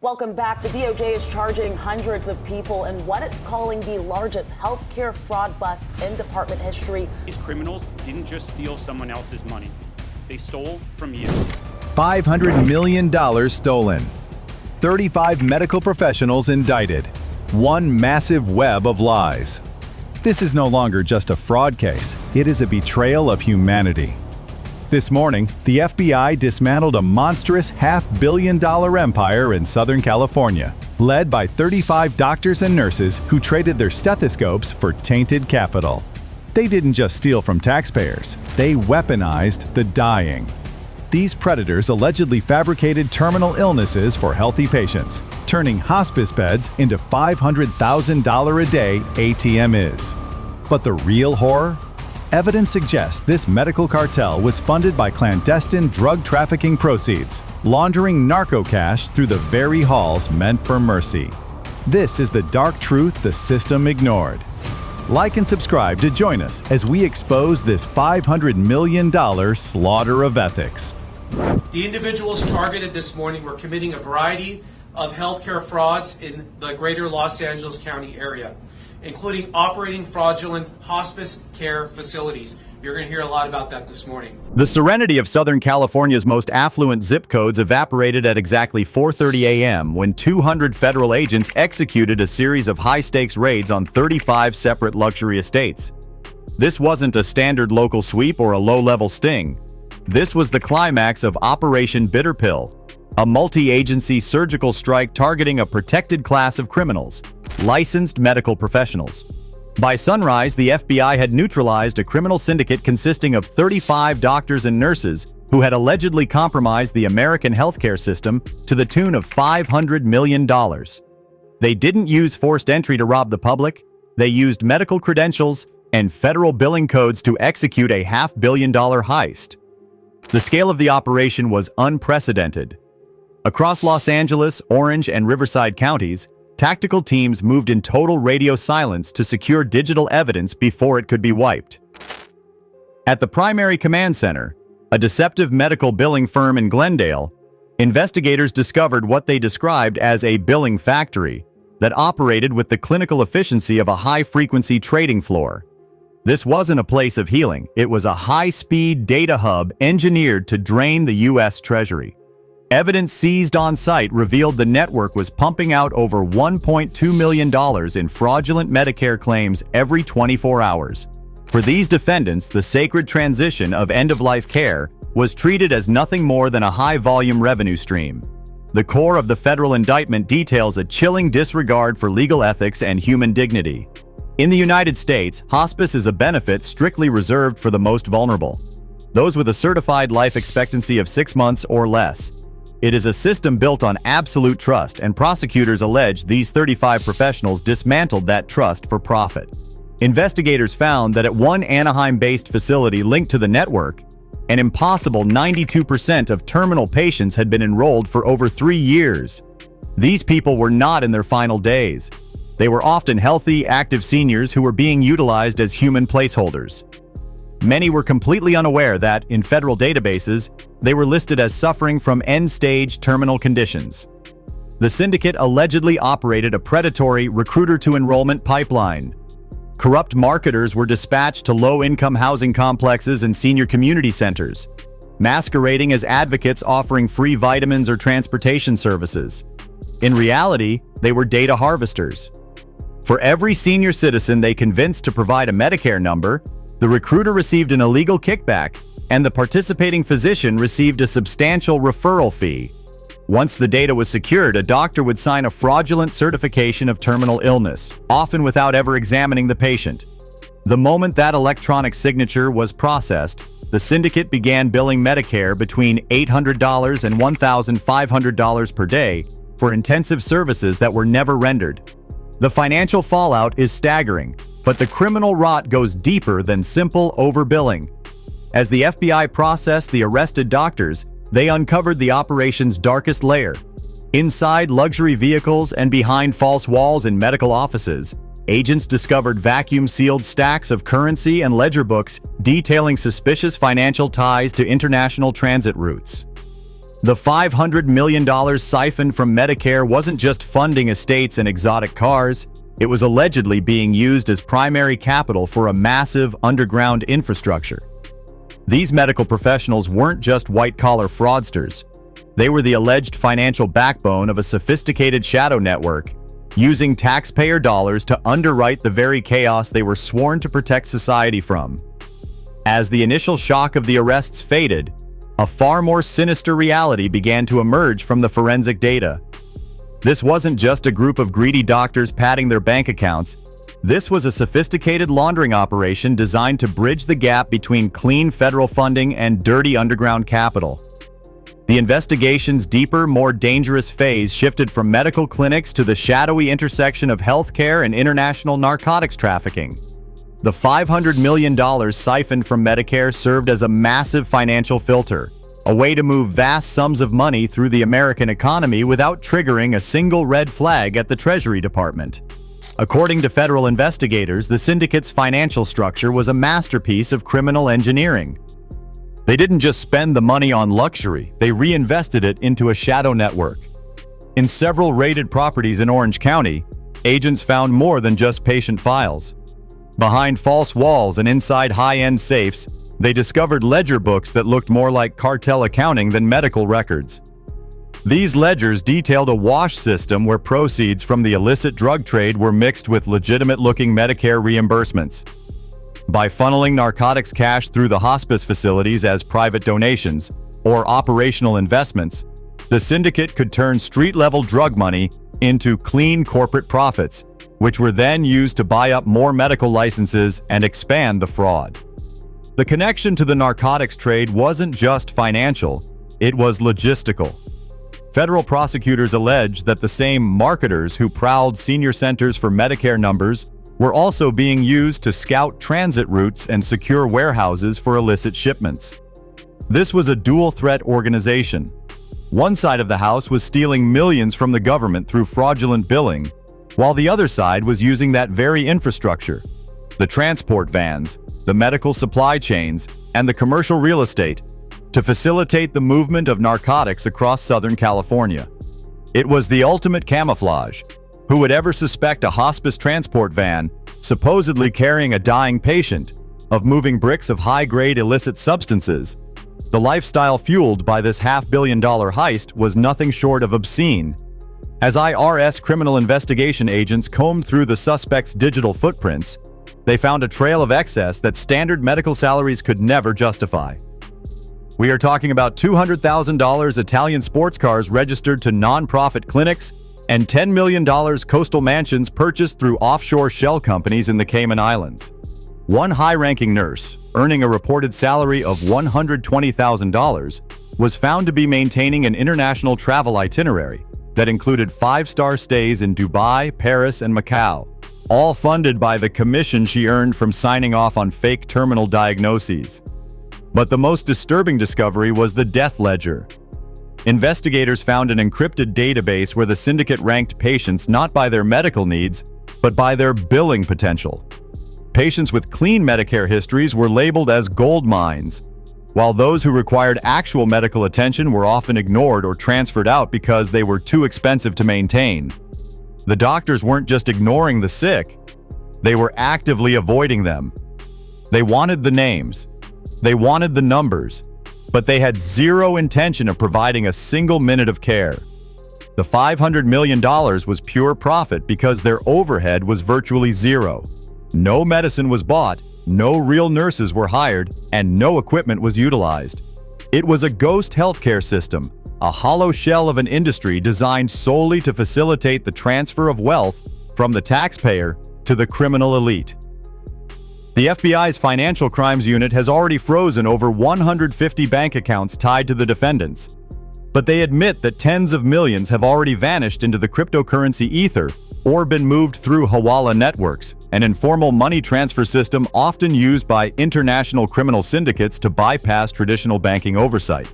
Welcome back. The DOJ is charging hundreds of people in what it's calling the largest healthcare fraud bust in department history. These criminals didn't just steal someone else's money. They stole from you. $500 million stolen. 35 medical professionals indicted. One massive web of lies. This is no longer just a fraud case. It is a betrayal of humanity. This morning, the FBI dismantled a monstrous $500 million empire in Southern California, led by 35 doctors and nurses who traded their stethoscopes for tainted capital. They didn't just steal from taxpayers, they weaponized the dying. These predators allegedly fabricated terminal illnesses for healthy patients, turning hospice beds into $500,000 a day ATMs. But the real horror? Evidence suggests this medical cartel was funded by clandestine drug trafficking proceeds, laundering narco cash through the very halls meant for mercy. This is the dark truth the system ignored. Like and subscribe to join us as we expose this $500 million slaughter of ethics. The individuals targeted this morning were committing a variety of healthcare frauds in the greater Los Angeles County area, including operating fraudulent hospice care facilities. You're going to hear a lot about that this morning. The serenity of Southern California's most affluent zip codes evaporated at exactly 4:30 a.m. when 200 federal agents executed a series of high-stakes raids on 35 separate luxury estates. This wasn't a standard local sweep or a low-level sting. This was the climax of Operation Bitter Pill, a multi-agency surgical strike targeting a protected class of criminals, licensed medical professionals. By sunrise, the FBI had neutralized a criminal syndicate consisting of 35 doctors and nurses who had allegedly compromised the American healthcare system to the tune of $500 million. They didn't use forced entry to rob the public. They used medical credentials and federal billing codes to execute a $500 million heist. The scale of the operation was unprecedented. Across Los Angeles, Orange, and Riverside counties, tactical teams moved in total radio silence to secure digital evidence before it could be wiped. At the primary command center, a deceptive medical billing firm in Glendale, investigators discovered what they described as a billing factory that operated with the clinical efficiency of a high-frequency trading floor. This wasn't a place of healing, it was a high-speed data hub engineered to drain the U.S. Treasury. Evidence seized on site revealed the network was pumping out over $1.2 million in fraudulent Medicare claims every 24 hours. For these defendants, the sacred transition of end-of-life care was treated as nothing more than a high-volume revenue stream. The core of the federal indictment details a chilling disregard for legal ethics and human dignity. In the United States, hospice is a benefit strictly reserved for the most vulnerable, those with a certified life expectancy of 6 months or less. It is a system built on absolute trust, and prosecutors allege these 35 professionals dismantled that trust for profit. Investigators found that at one Anaheim-based facility linked to the network, an impossible 92% of terminal patients had been enrolled for over 3 years. These people were not in their final days. They were often healthy, active seniors who were being utilized as human placeholders. Many were completely unaware that, in federal databases, they were listed as suffering from end-stage terminal conditions. The syndicate allegedly operated a predatory recruiter-to-enrollment pipeline. Corrupt marketers were dispatched to low-income housing complexes and senior community centers, masquerading as advocates offering free vitamins or transportation services. In reality, they were data harvesters. For every senior citizen they convinced to provide a Medicare number, the recruiter received an illegal kickback, and the participating physician received a substantial referral fee. Once the data was secured, a doctor would sign a fraudulent certification of terminal illness, often without ever examining the patient. The moment that electronic signature was processed, the syndicate began billing Medicare between $800 and $1,500 per day for intensive services that were never rendered. The financial fallout is staggering, but the criminal rot goes deeper than simple overbilling. As the FBI processed the arrested doctors, they uncovered the operation's darkest layer. Inside luxury vehicles and behind false walls in medical offices, agents discovered vacuum-sealed stacks of currency and ledger books detailing suspicious financial ties to international transit routes. The $500 million siphoned from Medicare wasn't just funding estates and exotic cars, it was allegedly being used as primary capital for a massive underground infrastructure. These medical professionals weren't just white-collar fraudsters. They were the alleged financial backbone of a sophisticated shadow network, using taxpayer dollars to underwrite the very chaos they were sworn to protect society from. As the initial shock of the arrests faded, a far more sinister reality began to emerge from the forensic data. This wasn't just a group of greedy doctors padding their bank accounts. This was a sophisticated laundering operation designed to bridge the gap between clean federal funding and dirty underground capital. The investigation's deeper, more dangerous phase shifted from medical clinics to the shadowy intersection of healthcare and international narcotics trafficking. The $500 million siphoned from Medicare served as a massive financial filter, a way to move vast sums of money through the American economy without triggering a single red flag at the Treasury Department. According to federal investigators, the syndicate's financial structure was a masterpiece of criminal engineering. They didn't just spend the money on luxury, they reinvested it into a shadow network. In several raided properties in Orange County, agents found more than just patient files. Behind false walls and inside high-end safes, they discovered ledger books that looked more like cartel accounting than medical records. These ledgers detailed a wash system where proceeds from the illicit drug trade were mixed with legitimate-looking Medicare reimbursements. By funneling narcotics cash through the hospice facilities as private donations or operational investments, the syndicate could turn street-level drug money into clean corporate profits, which were then used to buy up more medical licenses and expand the fraud. The connection to the narcotics trade wasn't just financial, it was logistical. Federal prosecutors alleged that the same marketers who prowled senior centers for Medicare numbers were also being used to scout transit routes and secure warehouses for illicit shipments. This was a dual-threat organization. One side of the house was stealing millions from the government through fraudulent billing, while the other side was using that very infrastructure, the transport vans, the medical supply chains, and the commercial real estate, to facilitate the movement of narcotics across Southern California. It was the ultimate camouflage. Who would ever suspect a hospice transport van, supposedly carrying a dying patient, of moving bricks of high-grade illicit substances? The lifestyle fueled by this $500 million heist was nothing short of obscene. As IRS criminal investigation agents combed through the suspect's digital footprints, they found a trail of excess that standard medical salaries could never justify. We are talking about $200,000 Italian sports cars registered to non-profit clinics and $10 million coastal mansions purchased through offshore shell companies in the Cayman Islands. One high-ranking nurse, earning a reported salary of $120,000, was found to be maintaining an international travel itinerary that included 5-star stays in Dubai, Paris, and Macau, all funded by the commission she earned from signing off on fake terminal diagnoses. But the most disturbing discovery was the death ledger. Investigators found an encrypted database where the syndicate ranked patients not by their medical needs, but by their billing potential. Patients with clean Medicare histories were labeled as gold mines, while those who required actual medical attention were often ignored or transferred out because they were too expensive to maintain. The doctors weren't just ignoring the sick, they were actively avoiding them. They wanted the names, they wanted the numbers, but they had zero intention of providing a single minute of care. The $500 million was pure profit because their overhead was virtually zero. No medicine was bought, no real nurses were hired, and no equipment was utilized. It was a ghost healthcare system, a hollow shell of an industry designed solely to facilitate the transfer of wealth from the taxpayer to the criminal elite. The FBI's Financial Crimes Unit has already frozen over 150 bank accounts tied to the defendants. But they admit that tens of millions have already vanished into the cryptocurrency ether or been moved through Hawala networks, an informal money transfer system often used by international criminal syndicates to bypass traditional banking oversight.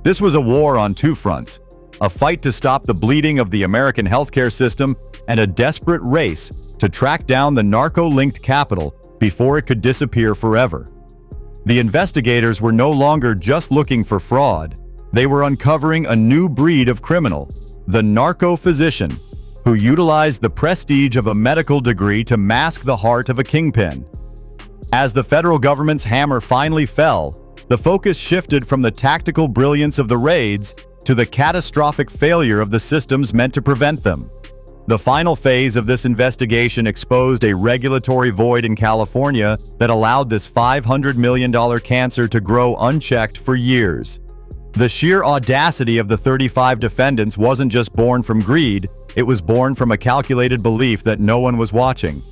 This was a war on two fronts, a fight to stop the bleeding of the American healthcare system and a desperate race to track down the narco-linked capital before it could disappear forever. The investigators were no longer just looking for fraud, They were uncovering a new breed of criminal, the narco-physician, who utilized the prestige of a medical degree to mask the heart of a kingpin. As the federal government's hammer finally fell, the focus shifted from the tactical brilliance of the raids to the catastrophic failure of the systems meant to prevent them. The final phase of this investigation exposed a regulatory void in California that allowed this $500 million cancer to grow unchecked for years. The sheer audacity of the 35 defendants wasn't just born from greed, it was born from a calculated belief that no one was watching.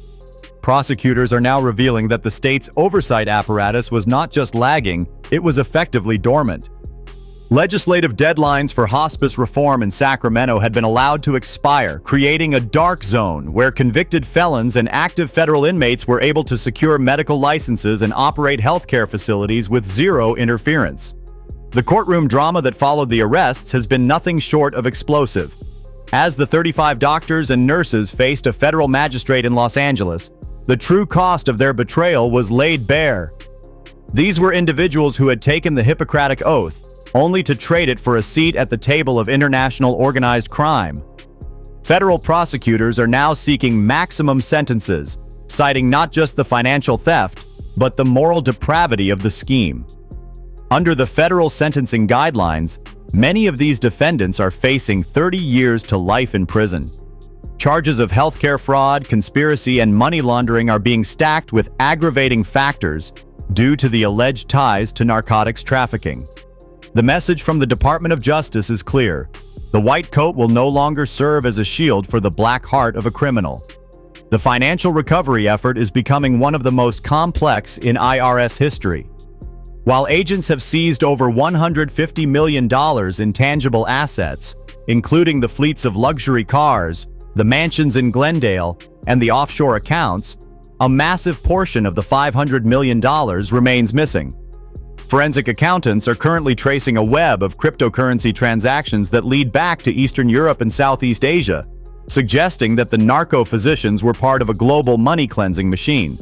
Prosecutors are now revealing that the state's oversight apparatus was not just lagging, it was effectively dormant. Legislative deadlines for hospice reform in Sacramento had been allowed to expire, creating a dark zone where convicted felons and active federal inmates were able to secure medical licenses and operate healthcare facilities with zero interference. The courtroom drama that followed the arrests has been nothing short of explosive. As the 35 doctors and nurses faced a federal magistrate in Los Angeles, the true cost of their betrayal was laid bare. These were individuals who had taken the Hippocratic Oath, only to trade it for a seat at the table of international organized crime. Federal prosecutors are now seeking maximum sentences, citing not just the financial theft, but the moral depravity of the scheme. Under the federal sentencing guidelines, many of these defendants are facing 30 years to life in prison. Charges of healthcare fraud, conspiracy, and money laundering are being stacked with aggravating factors due to the alleged ties to narcotics trafficking. The message from the Department of Justice is clear. The white coat will no longer serve as a shield for the black heart of a criminal. The financial recovery effort is becoming one of the most complex in IRS history. While agents have seized over $150 million in tangible assets, including the fleets of luxury cars, the mansions in Glendale, and the offshore accounts, a massive portion of the $500 million remains missing. Forensic accountants are currently tracing a web of cryptocurrency transactions that lead back to Eastern Europe and Southeast Asia, suggesting that the narco-physicians were part of a global money-cleansing machine.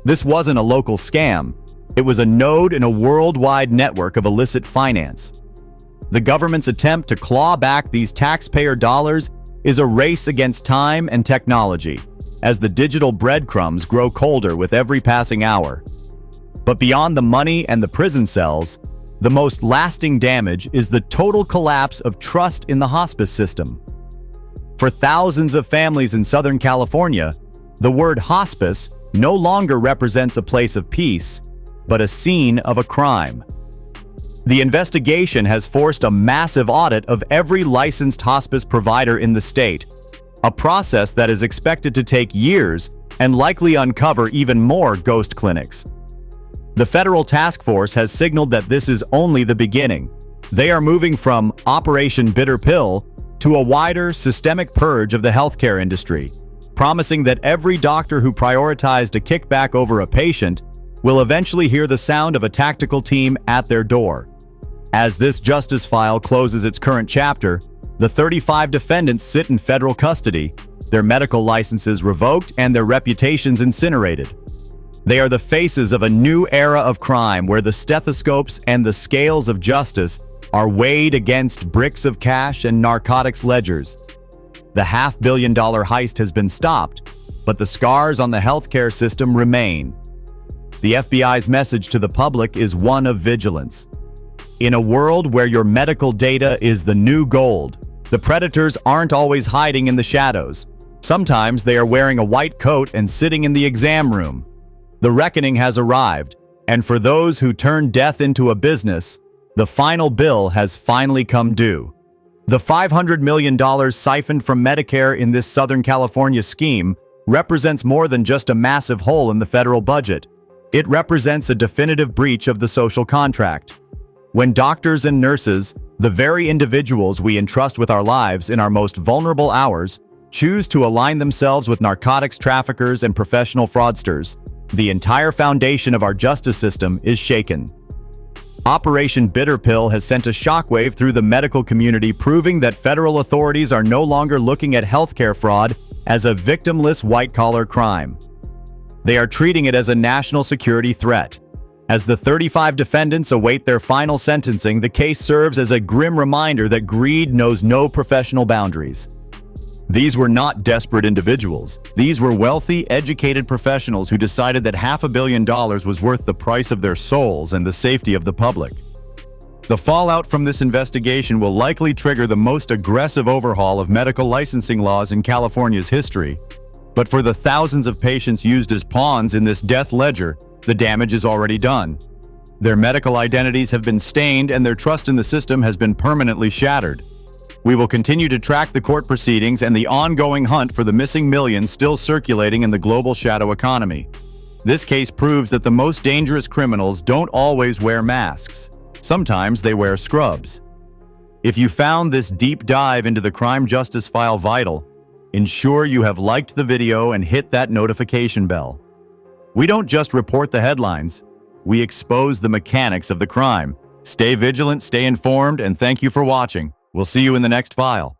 This wasn't a local scam. It was a node in a worldwide network of illicit finance. The government's attempt to claw back these taxpayer dollars is a race against time and technology, as the digital breadcrumbs grow colder with every passing hour. But beyond the money and the prison cells, the most lasting damage is the total collapse of trust in the hospice system. For thousands of families in Southern California, the word hospice no longer represents a place of peace, but a scene of a crime. The investigation has forced a massive audit of every licensed hospice provider in the state, a process that is expected to take years and likely uncover even more ghost clinics. The federal task force has signaled that this is only the beginning. They are moving from Operation Bitter Pill to a wider, systemic purge of the healthcare industry, promising that every doctor who prioritized a kickback over a patient will eventually hear the sound of a tactical team at their door. As this justice file closes its current chapter, the 35 defendants sit in federal custody, their medical licenses revoked and their reputations incinerated. They are the faces of a new era of crime where the stethoscopes and the scales of justice are weighed against bricks of cash and narcotics ledgers. The $500 million heist has been stopped, but the scars on the healthcare system remain. The FBI's message to the public is one of vigilance. In a world where your medical data is the new gold, the predators aren't always hiding in the shadows. Sometimes they are wearing a white coat and sitting in the exam room. The reckoning has arrived, and for those who turn death into a business, the final bill has finally come due. The $500 million siphoned from Medicare in this Southern California scheme represents more than just a massive hole in the federal budget. It represents a definitive breach of the social contract. When doctors and nurses, the very individuals we entrust with our lives in our most vulnerable hours, choose to align themselves with narcotics traffickers and professional fraudsters, the entire foundation of our justice system is shaken. Operation Bitter Pill has sent a shockwave through the medical community, proving that federal authorities are no longer looking at healthcare fraud as a victimless white-collar crime. They are treating it as a national security threat. As the 35 defendants await their final sentencing, the case serves as a grim reminder that greed knows no professional boundaries. These were not desperate individuals. These were wealthy, educated professionals who decided that $500 million was worth the price of their souls and the safety of the public. The fallout from this investigation will likely trigger the most aggressive overhaul of medical licensing laws in California's history. But for the thousands of patients used as pawns in this death ledger, the damage is already done. Their medical identities have been stained and their trust in the system has been permanently shattered. We will continue to track the court proceedings and the ongoing hunt for the missing millions still circulating in the global shadow economy. This case proves that the most dangerous criminals don't always wear masks. Sometimes they wear scrubs. If you found this deep dive into the crime justice file vital, ensure you have liked the video and hit that notification bell. We don't just report the headlines, we expose the mechanics of the crime. Stay vigilant, stay informed, and thank you for watching. We'll see you in the next file.